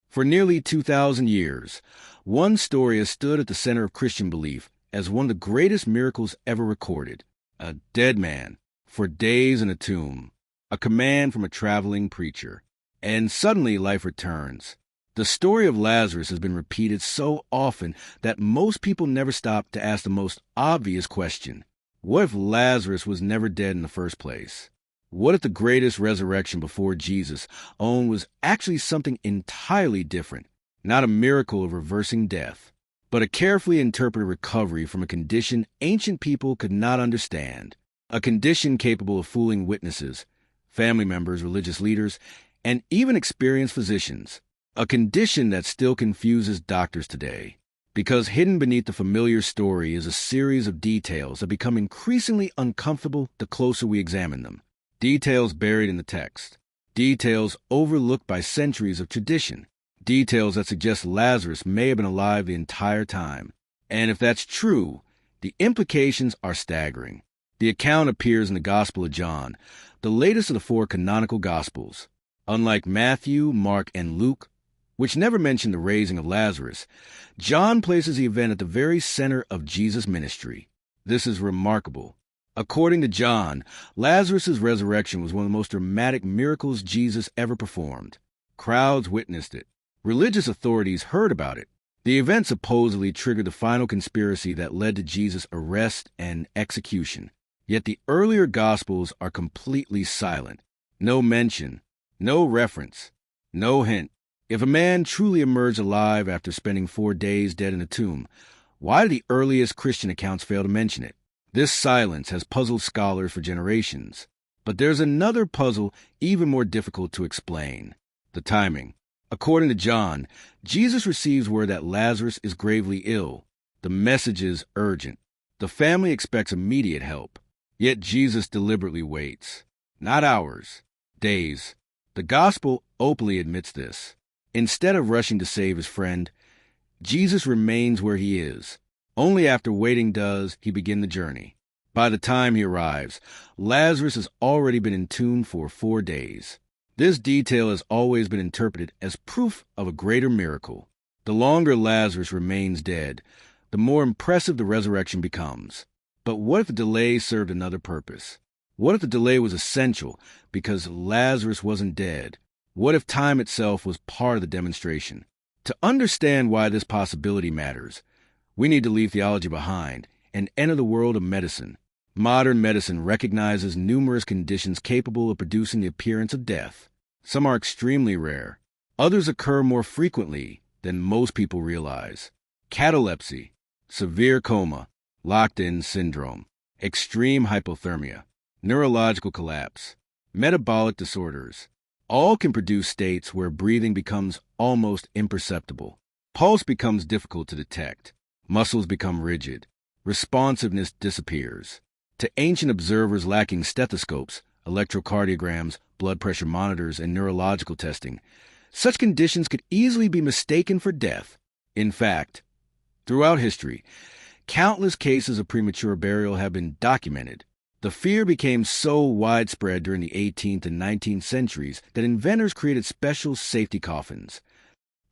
For nearly 2,000 years, one story has stood at the center of Christian belief as one of the greatest miracles ever recorded. A dead man, for days in a tomb, a command from a traveling preacher, and suddenly life returns. The story of Lazarus has been repeated so often that most people never stop to ask the most obvious question. What if Lazarus was never dead in the first place? What if the greatest resurrection before Jesus was actually something entirely different? Not a miracle of reversing death, but a carefully interpreted recovery from a condition ancient people could not understand. A condition capable of fooling witnesses, family members, religious leaders, and even experienced physicians. A condition that still confuses doctors today, because hidden beneath the familiar story is a series of details that become increasingly uncomfortable the closer we examine them. Details buried in the text, details overlooked by centuries of tradition, details that suggest Lazarus may have been alive the entire time. And if that's true, the implications are staggering. The account appears in the Gospel of John, the latest of the 4 canonical Gospels. Unlike Matthew, Mark, and Luke, which never mention the raising of Lazarus, John places the event at the very center of Jesus' ministry. This is remarkable. According to John, Lazarus' resurrection was one of the most dramatic miracles Jesus ever performed. Crowds witnessed it. Religious authorities heard about it. The event supposedly triggered the final conspiracy that led to Jesus' arrest and execution. Yet the earlier Gospels are completely silent. No mention, no reference, no hint. If a man truly emerged alive after spending 4 days dead in a tomb, why do the earliest Christian accounts fail to mention it? This silence has puzzled scholars for generations. But there's another puzzle even more difficult to explain: the timing. According to John, Jesus receives word that Lazarus is gravely ill. The message is urgent. The family expects immediate help. Yet Jesus deliberately waits. Not hours, days. The gospel openly admits this. Instead of rushing to save his friend, Jesus remains where he is. Only after waiting does he begin the journey. By the time he arrives, Lazarus has already been entombed for 4 days. This detail has always been interpreted as proof of a greater miracle. The longer Lazarus remains dead, the more impressive the resurrection becomes. But what if the delay served another purpose? What if the delay was essential because Lazarus wasn't dead? What if time itself was part of the demonstration? To understand why this possibility matters, we need to leave theology behind and enter the world of medicine. Modern medicine recognizes numerous conditions capable of producing the appearance of death. Some are extremely rare. Others occur more frequently than most people realize. Catalepsy, severe coma, locked-in syndrome, extreme hypothermia, neurological collapse, metabolic disorders. All can produce states where breathing becomes almost imperceptible. Pulse becomes difficult to detect. Muscles become rigid. Responsiveness disappears. To ancient observers lacking stethoscopes, electrocardiograms, blood pressure monitors, and neurological testing, such conditions could easily be mistaken for death. In fact, throughout history, countless cases of premature burial have been documented. The fear became so widespread during the 18th and 19th centuries that inventors created special safety coffins.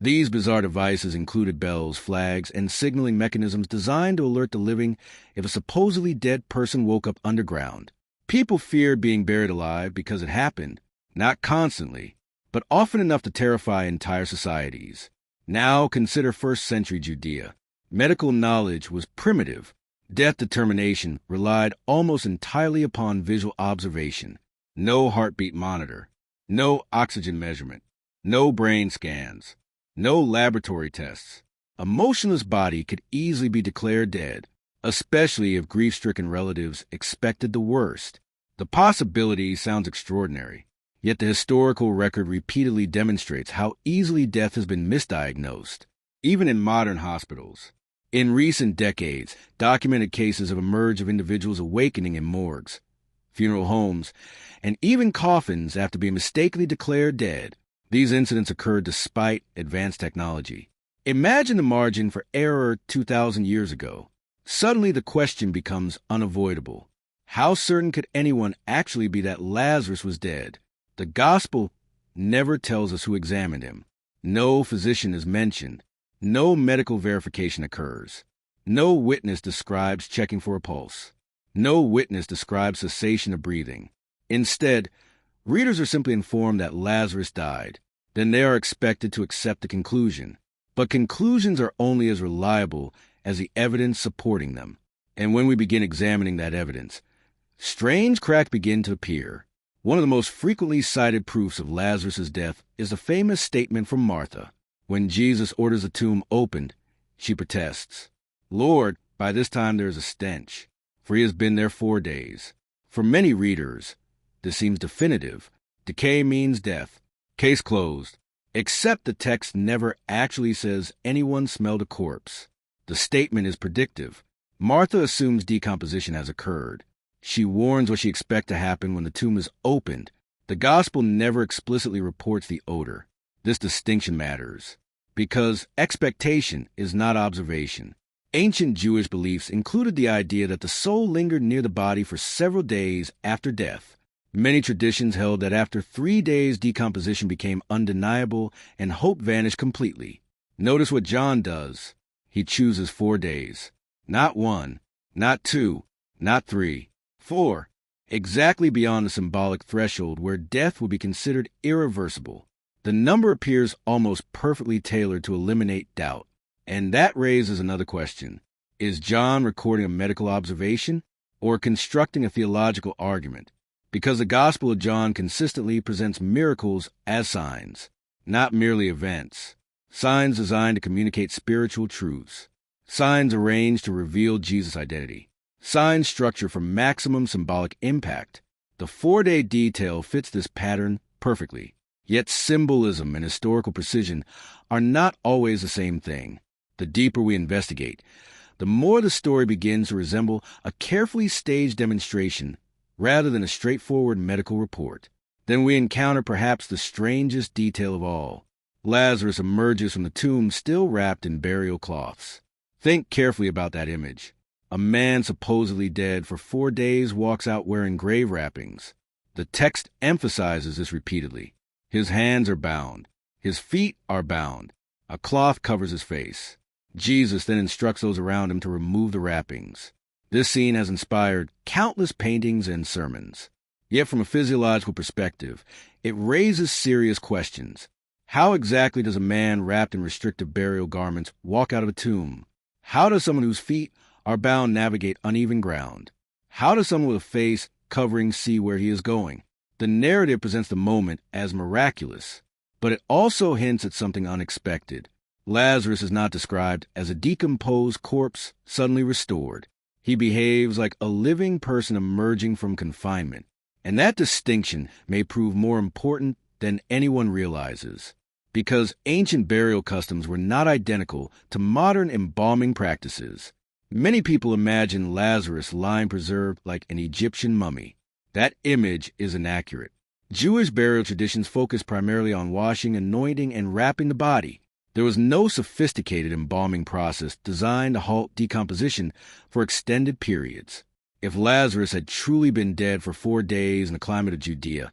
These bizarre devices included bells, flags, and signaling mechanisms designed to alert the living if a supposedly dead person woke up underground. People feared being buried alive because it happened, not constantly, but often enough to terrify entire societies. Now consider first-century Judea. Medical knowledge was primitive. Death determination relied almost entirely upon visual observation. No heartbeat monitor, no oxygen measurement, no brain scans, no laboratory tests. A motionless body could easily be declared dead, especially if grief-stricken relatives expected the worst. The possibility sounds extraordinary, yet the historical record repeatedly demonstrates how easily death has been misdiagnosed, even in modern hospitals. In recent decades, documented cases have emerged of individuals awakening in morgues, funeral homes, and even coffins after being mistakenly declared dead. These incidents occurred despite advanced technology. Imagine the margin for error 2,000 years ago. Suddenly the question becomes unavoidable. How certain could anyone actually be that Lazarus was dead? The gospel never tells us who examined him. No physician is mentioned. No medical verification occurs. No witness describes checking for a pulse. No witness describes cessation of breathing. Instead, readers are simply informed that Lazarus died. Then they are expected to accept the conclusion. But conclusions are only as reliable as the evidence supporting them. And when we begin examining that evidence, strange cracks begin to appear. One of the most frequently cited proofs of Lazarus' death is the famous statement from Martha. When Jesus orders the tomb opened, she protests, "Lord, by this time there is a stench, for he has been there 4 days." For many readers, this seems definitive. Decay means death. Case closed. Except the text never actually says anyone smelled a corpse. The statement is predictive. Martha assumes decomposition has occurred. She warns what she expects to happen when the tomb is opened. The gospel never explicitly reports the odor. This distinction matters because expectation is not observation. Ancient Jewish beliefs included the idea that the soul lingered near the body for several days after death. Many traditions held that after 3 days decomposition became undeniable and hope vanished completely. Notice what John does. He chooses 4 days. Not 1, not 2, not 3, 4. Exactly beyond the symbolic threshold where death would be considered irreversible. The number appears almost perfectly tailored to eliminate doubt. And that raises another question. Is John recording a medical observation or constructing a theological argument? Because the Gospel of John consistently presents miracles as signs, not merely events. Signs designed to communicate spiritual truths. Signs arranged to reveal Jesus' identity. Signs structured for maximum symbolic impact. The 4-day detail fits this pattern perfectly. Yet symbolism and historical precision are not always the same thing. The deeper we investigate, the more the story begins to resemble a carefully staged demonstration rather than a straightforward medical report. Then we encounter perhaps the strangest detail of all. Lazarus emerges from the tomb still wrapped in burial cloths. Think carefully about that image. A man supposedly dead for 4 days walks out wearing grave wrappings. The text emphasizes this repeatedly. His hands are bound. His feet are bound. A cloth covers his face. Jesus then instructs those around him to remove the wrappings. This scene has inspired countless paintings and sermons. Yet from a physiological perspective, it raises serious questions. How exactly does a man wrapped in restrictive burial garments walk out of a tomb? How does someone whose feet are bound navigate uneven ground? How does someone with a face covering see where he is going? The narrative presents the moment as miraculous, but it also hints at something unexpected. Lazarus is not described as a decomposed corpse suddenly restored. He behaves like a living person emerging from confinement, and that distinction may prove more important than anyone realizes, because ancient burial customs were not identical to modern embalming practices. Many people imagine Lazarus lying preserved like an Egyptian mummy. That image is inaccurate. Jewish burial traditions focus primarily on washing, anointing, and wrapping the body. There was no sophisticated embalming process designed to halt decomposition for extended periods. If Lazarus had truly been dead for 4 days in the climate of Judea,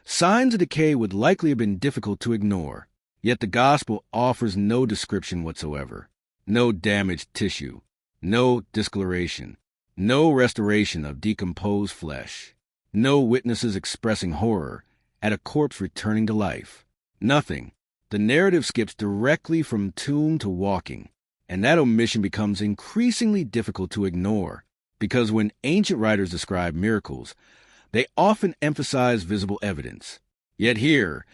signs of decay would likely have been difficult to ignore. Yet the gospel offers no description whatsoever. No damaged tissue. No discoloration. No restoration of decomposed flesh. No witnesses expressing horror at a corpse returning to life. Nothing. The narrative skips directly from tomb to walking, and that omission becomes increasingly difficult to ignore, because when ancient writers describe miracles, they often emphasize visible evidence. Yet here,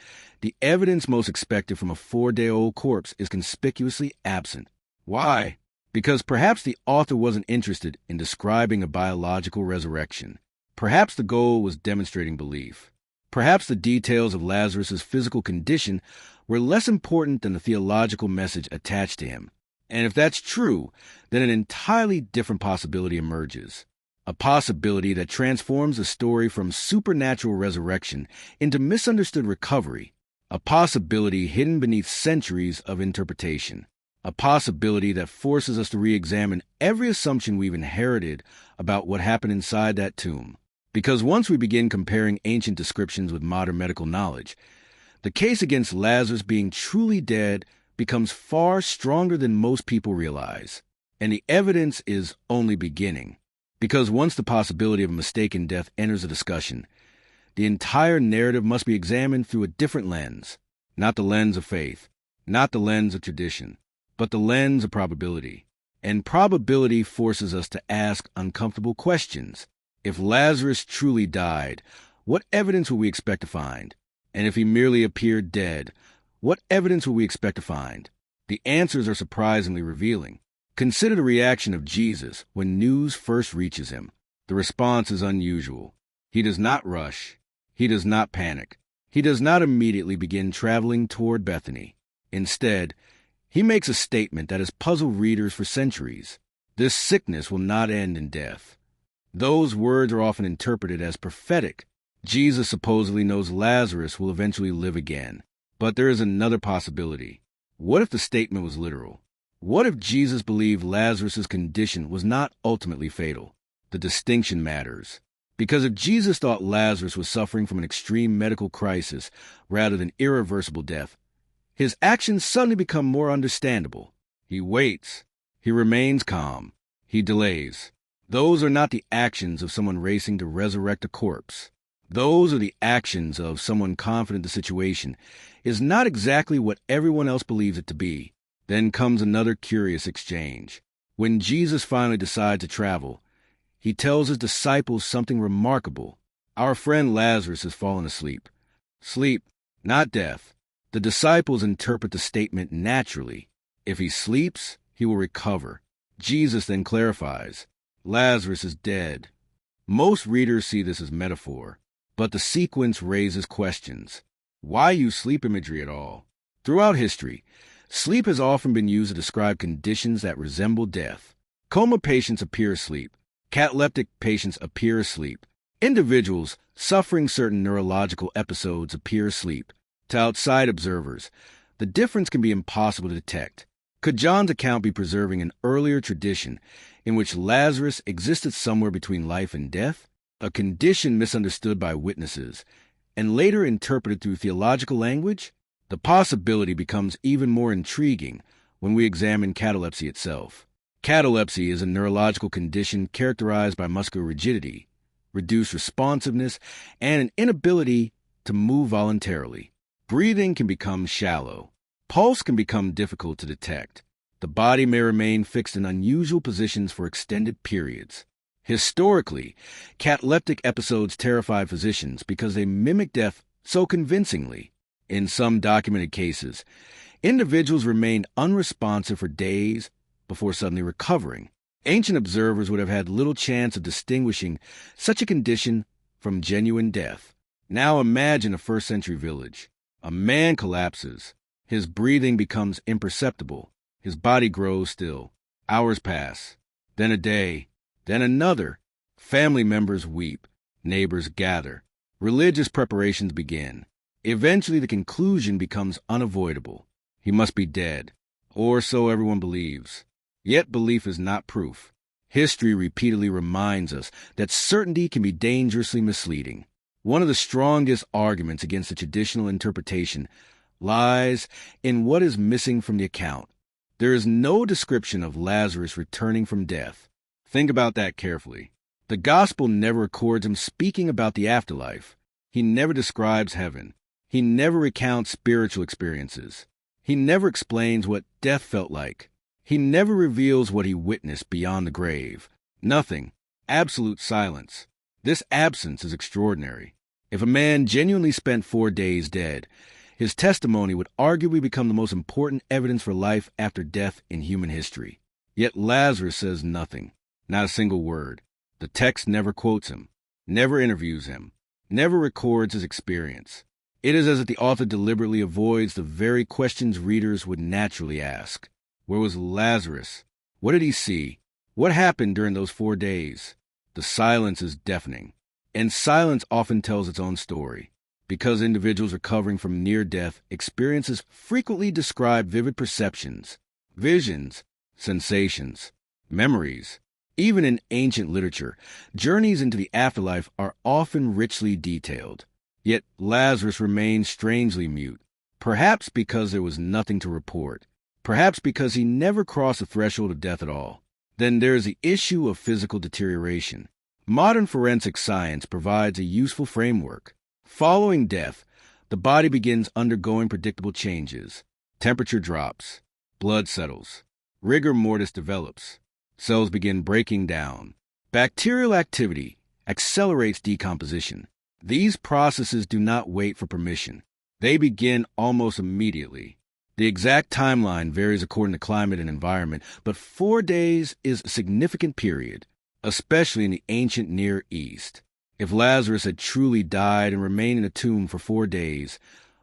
the evidence most expected from a 4-day-old corpse is conspicuously absent. Why? Because perhaps the author wasn't interested in describing a biological resurrection. Perhaps the goal was demonstrating belief. Perhaps the details of Lazarus' physical condition were less important than the theological message attached to him. And if that's true, then an entirely different possibility emerges. A possibility that transforms the story from supernatural resurrection into misunderstood recovery. A possibility hidden beneath centuries of interpretation. A possibility that forces us to re-examine every assumption we've inherited about what happened inside that tomb. Because once we begin comparing ancient descriptions with modern medical knowledge, The case against Lazarus being truly dead becomes far stronger than most people realize, and the evidence is only beginning. Because once the possibility of a mistaken death enters the discussion, the entire narrative must be examined through a different lens, not the lens of faith, not the lens of tradition, but the lens of probability. And probability forces us to ask uncomfortable questions. If Lazarus truly died, what evidence would we expect to find? And if he merely appeared dead, what evidence would we expect to find? The answers are surprisingly revealing. Consider the reaction of Jesus when news first reaches him. The response is unusual. He does not rush. He does not panic. He does not immediately begin traveling toward Bethany. Instead, he makes a statement that has puzzled readers for centuries. This sickness will not end in death. Those words are often interpreted as prophetic. Jesus supposedly knows Lazarus will eventually live again. But there is another possibility. What if the statement was literal? What if Jesus believed Lazarus' condition was not ultimately fatal? The distinction matters. Because if Jesus thought Lazarus was suffering from an extreme medical crisis rather than irreversible death, his actions suddenly become more understandable. He waits. He remains calm. He delays. Those are not the actions of someone racing to resurrect a corpse. Those are the actions of someone confident the situation is not exactly what everyone else believes it to be. Then comes another curious exchange. When Jesus finally decides to travel, he tells his disciples something remarkable. Our friend Lazarus has fallen asleep. Sleep, not death. The disciples interpret the statement naturally. If he sleeps, he will recover. Jesus then clarifies, Lazarus is dead. Most readers see this as metaphor, but the sequence raises questions. Why use sleep imagery at all? Throughout history, sleep has often been used to describe conditions that resemble death. Coma patients appear asleep. Cataleptic patients appear asleep. Individuals suffering certain neurological episodes appear asleep. To outside observers, the difference can be impossible to detect. Could John's account be preserving an earlier tradition in which Lazarus existed somewhere between life and death, a condition misunderstood by witnesses, and later interpreted through theological language? The possibility becomes even more intriguing when we examine catalepsy itself. Catalepsy is a neurological condition characterized by muscular rigidity, reduced responsiveness, and an inability to move voluntarily. Breathing can become shallow. Pulse can become difficult to detect. The body may remain fixed in unusual positions for extended periods. Historically, cataleptic episodes terrified physicians because they mimic death so convincingly. In some documented cases, individuals remained unresponsive for days before suddenly recovering. Ancient observers would have had little chance of distinguishing such a condition from genuine death. Now imagine a first-century village. A man collapses. His breathing becomes imperceptible. His body grows still. Hours pass. Then a day. Then another. Family members weep. Neighbors gather. Religious preparations begin. Eventually, the conclusion becomes unavoidable. He must be dead, or so everyone believes. Yet belief is not proof. History repeatedly reminds us that certainty can be dangerously misleading. One of the strongest arguments against the traditional interpretation lies in what is missing from the account. There is no description of Lazarus returning from death. Think about that carefully. The gospel never records him speaking about the afterlife. He never describes heaven. He never recounts spiritual experiences. He never explains what death felt like. He never reveals what he witnessed beyond the grave. Nothing. Absolute silence. This absence is extraordinary. If a man genuinely spent 4 days dead, his testimony would arguably become the most important evidence for life after death in human history. Yet Lazarus says nothing, not a single word. The text never quotes him, never interviews him, never records his experience. It is as if the author deliberately avoids the very questions readers would naturally ask. Where was Lazarus? What did he see? What happened during those 4 days? The silence is deafening, and silence often tells its own story. Because individuals recovering from near-death experiences frequently describe vivid perceptions, visions, sensations, memories. Even in ancient literature, journeys into the afterlife are often richly detailed. Yet Lazarus remained strangely mute, perhaps because there was nothing to report, perhaps because he never crossed the threshold of death at all. Then there's the issue of physical deterioration. Modern forensic science provides a useful framework. Following death, the body begins undergoing predictable changes. Temperature drops, blood settles, rigor mortis develops, cells begin breaking down. Bacterial activity accelerates decomposition. These processes do not wait for permission. They begin almost immediately. The exact timeline varies according to climate and environment, but 4 days is a significant period, especially in the ancient Near East. If Lazarus had truly died and remained in a tomb for 4 days,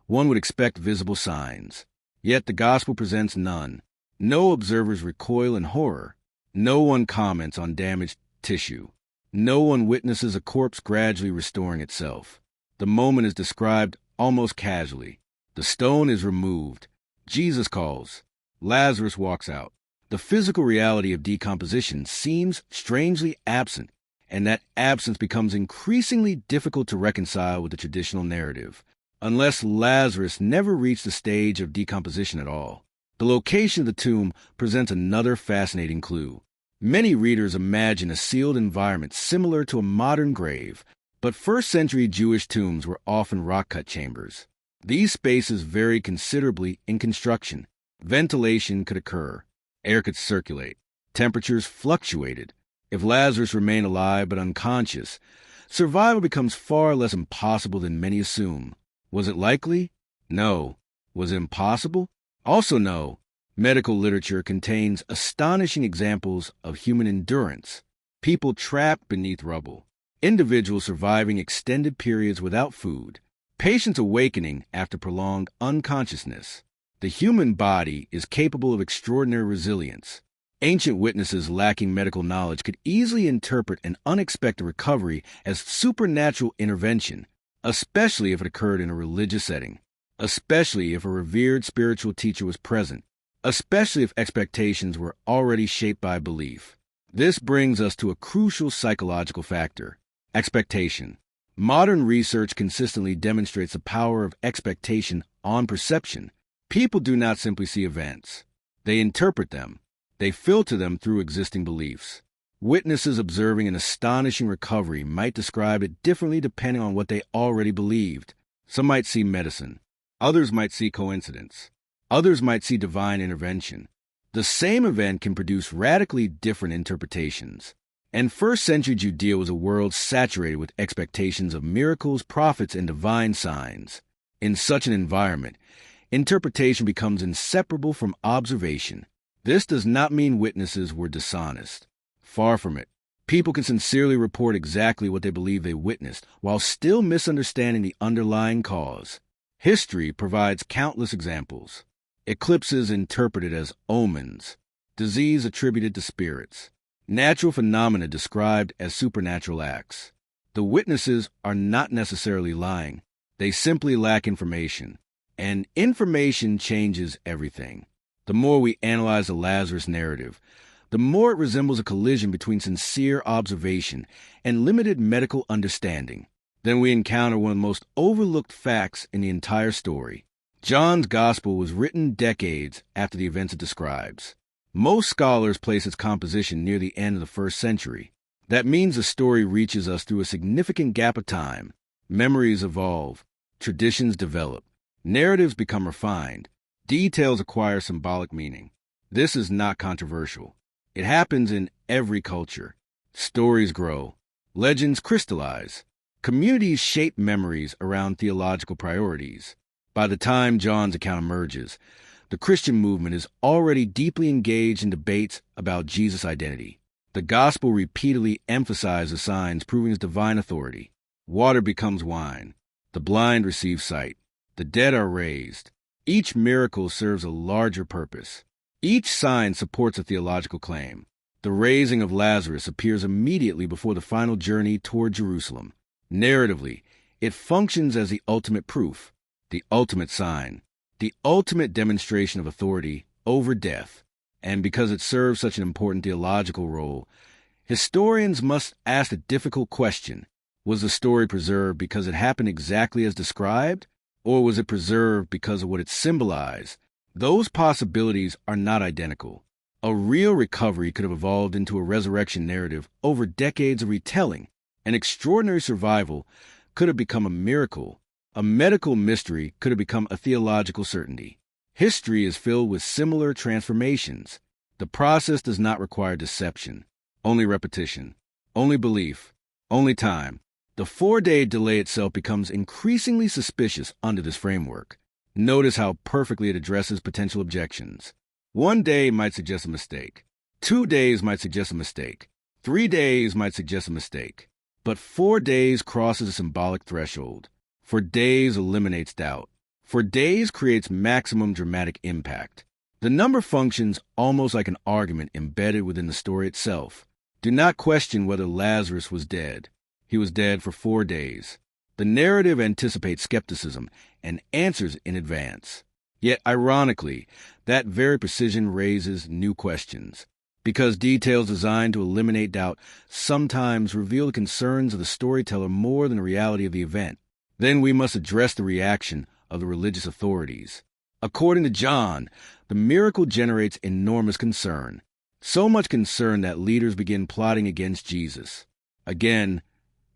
one would expect visible signs. Yet the gospel presents none. No observers recoil in horror. No one comments on damaged tissue. No one witnesses a corpse gradually restoring itself. The moment is described almost casually. The stone is removed. Jesus calls. Lazarus walks out. The physical reality of decomposition seems strangely absent, and that absence becomes increasingly difficult to reconcile with the traditional narrative, unless Lazarus never reached the stage of decomposition at all. The location of the tomb presents another fascinating clue. Many readers imagine a sealed environment similar to a modern grave, but first-century Jewish tombs were often rock-cut chambers. These spaces vary considerably in construction. Ventilation could occur. Air could circulate. Temperatures fluctuated. If Lazarus remained alive but unconscious, survival becomes far less impossible than many assume. Was it likely? No. Was it impossible? Also no. Medical literature contains astonishing examples of human endurance. People trapped beneath rubble. Individuals surviving extended periods without food. Patients awakening after prolonged unconsciousness. The human body is capable of extraordinary resilience. Ancient witnesses lacking medical knowledge could easily interpret an unexpected recovery as supernatural intervention, especially if it occurred in a religious setting, especially if a revered spiritual teacher was present, especially if expectations were already shaped by belief. This brings us to a crucial psychological factor: expectation. Modern research consistently demonstrates the power of expectation on perception. People do not simply see events. They interpret them. They filter them through existing beliefs. Witnesses observing an astonishing recovery might describe it differently depending on what they already believed. Some might see medicine. Others might see coincidence. Others might see divine intervention. The same event can produce radically different interpretations. And first-century Judea was a world saturated with expectations of miracles, prophets, and divine signs. In such an environment, interpretation becomes inseparable from observation. This does not mean witnesses were dishonest. Far from it. People can sincerely report exactly what they believe they witnessed, while still misunderstanding the underlying cause. History provides countless examples. Eclipses interpreted as omens. Disease attributed to spirits. Natural phenomena described as supernatural acts. The witnesses are not necessarily lying. They simply lack information. And information changes everything. The more we analyze the Lazarus narrative, the more it resembles a collision between sincere observation and limited medical understanding. Then we encounter one of the most overlooked facts in the entire story. John's Gospel was written decades after the events it describes. Most scholars place its composition near the end of the first century. That means the story reaches us through a significant gap of time. Memories evolve. Traditions develop. Narratives become refined. Details acquire symbolic meaning. This is not controversial. It happens in every culture. Stories grow. Legends crystallize. Communities shape memories around theological priorities. By the time John's account emerges, the Christian movement is already deeply engaged in debates about Jesus' identity. The gospel repeatedly emphasizes signs proving his divine authority. Water becomes wine. The blind receive sight. The dead are raised. Each miracle serves a larger purpose. Each sign supports a theological claim. The raising of Lazarus appears immediately before the final journey toward Jerusalem. Narratively, it functions as the ultimate proof, the ultimate sign, the ultimate demonstration of authority over death. And because it serves such an important theological role, historians must ask the difficult question: Was the story preserved because it happened exactly as described, or was it preserved because of what it symbolized? Those possibilities are not identical. A real recovery could have evolved into a resurrection narrative over decades of retelling. An extraordinary survival could have become a miracle. A medical mystery could have become a theological certainty. History is filled with similar transformations. The process does not require deception, only repetition, only belief, only time. The 4-day delay itself becomes increasingly suspicious under this framework. Notice how perfectly it addresses potential objections. 1 day might suggest a mistake. 2 days might suggest a mistake. 3 days might suggest a mistake. But 4 days crosses a symbolic threshold. For days eliminates doubt. For days creates maximum dramatic impact. The number functions almost like an argument embedded within the story itself. Do not question whether Lazarus was dead. He was dead for 4 days. The narrative anticipates skepticism and answers in advance. Yet, ironically, that very precision raises new questions. Because details designed to eliminate doubt sometimes reveal the concerns of the storyteller more than the reality of the event. Then we must address the reaction of the religious authorities. According to John, the miracle generates enormous concern. So much concern that leaders begin plotting against Jesus. Again,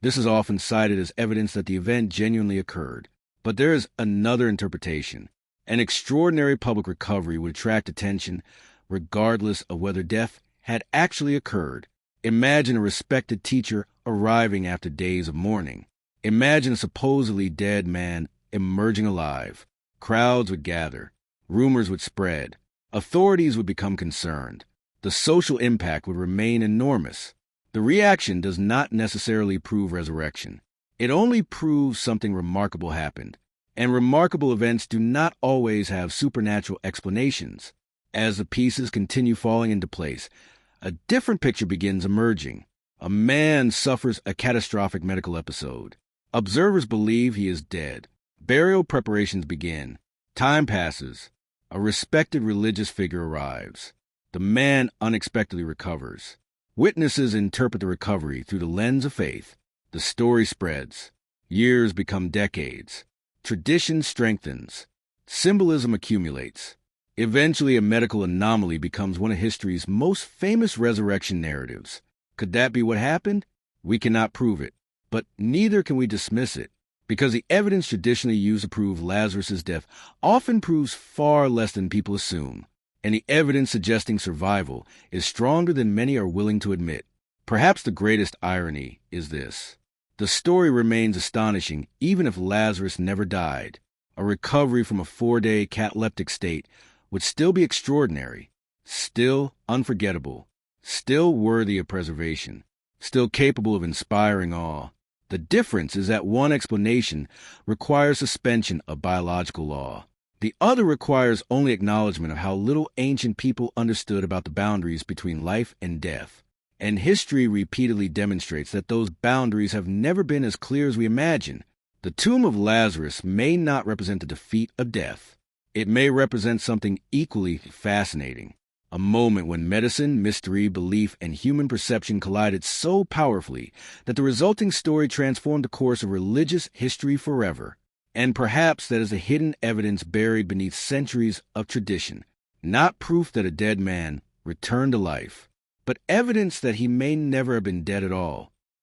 this is often cited as evidence that the event genuinely occurred. But there is another interpretation. An extraordinary public recovery would attract attention regardless of whether death had actually occurred. Imagine a respected teacher arriving after days of mourning. Imagine a supposedly dead man emerging alive. Crowds would gather. Rumors would spread. Authorities would become concerned. The social impact would remain enormous. The reaction does not necessarily prove resurrection. It only proves something remarkable happened. And remarkable events do not always have supernatural explanations. As the pieces continue falling into place, a different picture begins emerging. A man suffers a catastrophic medical episode. Observers believe he is dead. Burial preparations begin. Time passes. A respected religious figure arrives. The man unexpectedly recovers. Witnesses interpret the recovery through the lens of faith. The story spreads. Years become decades. Tradition strengthens. Symbolism accumulates. Eventually, a medical anomaly becomes one of history's most famous resurrection narratives. Could that be what happened? We cannot prove it, but neither can we dismiss it, because the evidence traditionally used to prove Lazarus' death often proves far less than people assume, and the evidence suggesting survival is stronger than many are willing to admit. Perhaps the greatest irony is this. The story remains astonishing even if Lazarus never died. A recovery from a 4-day cataleptic state would still be extraordinary, still unforgettable, still worthy of preservation, still capable of inspiring awe. The difference is that one explanation requires suspension of biological law. The other requires only acknowledgement of how little ancient people understood about the boundaries between life and death. And history repeatedly demonstrates that those boundaries have never been as clear as we imagine. The tomb of Lazarus may not represent the defeat of death. It may represent something equally fascinating, a moment when medicine, mystery, belief, and human perception collided so powerfully that the resulting story transformed the course of religious history forever. And perhaps that is a hidden evidence buried beneath centuries of tradition, not proof that a dead man returned to life, but evidence that he may never have been dead at all.